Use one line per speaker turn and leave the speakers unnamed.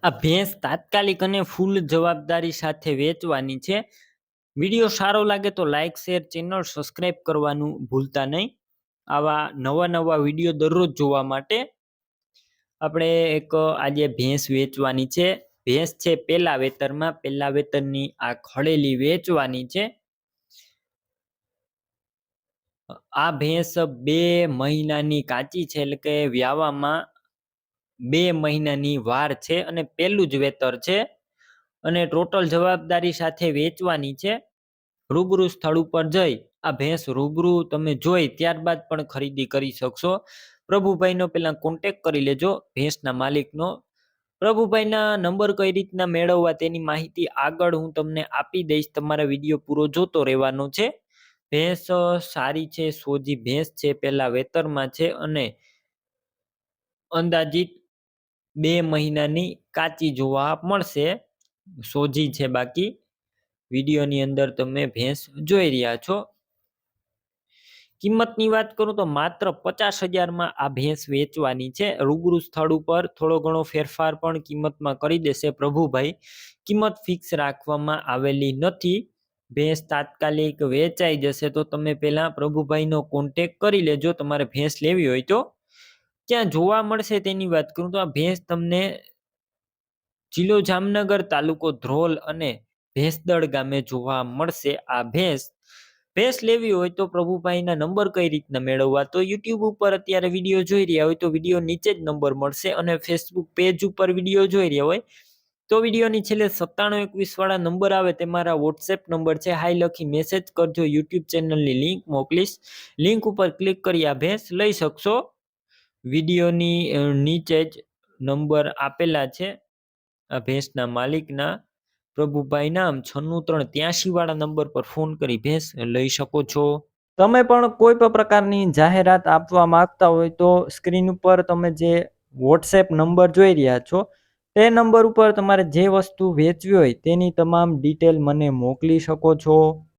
આ ભેંસ તાત્કાલિક અને ફૂલ જવાબદારી સાથે વેચવાની છે। વિડીયો સારો લાગે તો લાઈક શેર ચેનલ સબસ્ક્રાઇબ કરવાનું ભૂલતા નહીં। આવા નવા વિડીયો દરરોજ જોવા માટે આપણે એક આજે ભેંસ વેચવાની છે। ભેંસ છે પહેલા વેતરમાં, પહેલા વેતરની આ ખડેલી વેચવાની છે। આ ભેંસ 2 મહિનાની કાચી છે, એટલે કે વ્યાવામાં 2 મહિનાની વાર છે અને પહેલું જ વેતર છે અને ટોટલ જવાબદારી સાથે વેચવાની છે। રૂબરૂ સ્થળ ઉપર જઈ આ ભેંસ રૂબરૂ તમે જોઈ ત્યારબાદ પણ ખરીદી કરી શકશો। પ્રભુભાઈનો પહેલા કોન્ટેક્ટ કરી લેજો, ભેંસના માલિકનો। પ્રભુભાઈના નંબર કઈ રીતના મેળવવા તેની માહિતી આગળ હું તમને આપી દઈશ, તમારે વિડીયો પૂરો જોતો રહેવાનો છે। ભેંસ સારી છે, સોજી ભેંસ છે, પહેલા વેતરમાં છે અને અંદાજિત 2 મહિનાની કાચી જોવા મળશે, સોજી છે। બાકી વિડીયોની અંદર તમે ભેંસ જોઈ રહ્યા છો। કિંમતની વાત કરું તો માત્ર 50,000માં આ ભેંસ વેચવાની છે। રૂબરૂ સ્થળ ઉપર થોડો ઘણો ફેરફાર પણ કિંમતમાં કરી દેશે પ્રભુભાઈ, કિંમત ફિક્સ રાખવામાં આવેલી નથી। ભેંસ તાત્કાલિક વેચાઈ જશે તો તમે પહેલા પ્રભુભાઈનો કોન્ટેક્ટ કરી લેજો તમારે ભેંસ લેવી હોય તો। ક્યાં જોવા મળશે તેની વાત કરું તો આ ભેંસ તમને જિલ્લો જામનગર, તાલુકો ધ્રોલ અને ભેંસદળ ગામે જોવા મળશે। આ ભેંસ લેવી હોય તો પ્રભુભાઈના નંબર કઈ રીતના મેળવવા, તો યુટ્યુબ ઉપર અત્યારે વિડીયો જોઈ રહ્યા હોય તો વિડીયો નીચે જ નંબર મળશે અને ફેસબુક પેજ ઉપર વિડીયો જોઈ રહ્યા હોય તો વિડીયોની છેલ્લે 9721 વાળા નંબર આવે તે મારા વોટ્સએપ નંબર છે। હાઈ લખી મેસેજ કરજો, યુટ્યુબ ચેનલની લિંક મોકલીશ, લિંક ઉપર ક્લિક કરી આ ભેંસ લઈ શકશો। વિડીયોની નીચે જ નંબર આપેલા છે આ ભેંસના માલિકના, પ્રભુભાઈ નામ 9683 વાળા નંબર પર ફોન કરી ભેંસ લઈ શકો છો। તમે પણ કોઈ પણ પ્રકારની જાહેરાત આપવા માંગતા હોય તો સ્ક્રીન ઉપર તમે જે વોટ્સએપ નંબર જોઈ રહ્યા છો તે નંબર ઉપર તમારે જે વસ્તુ વેચવી હોય તેની તમામ ડિટેલ મને મોકલી શકો છો।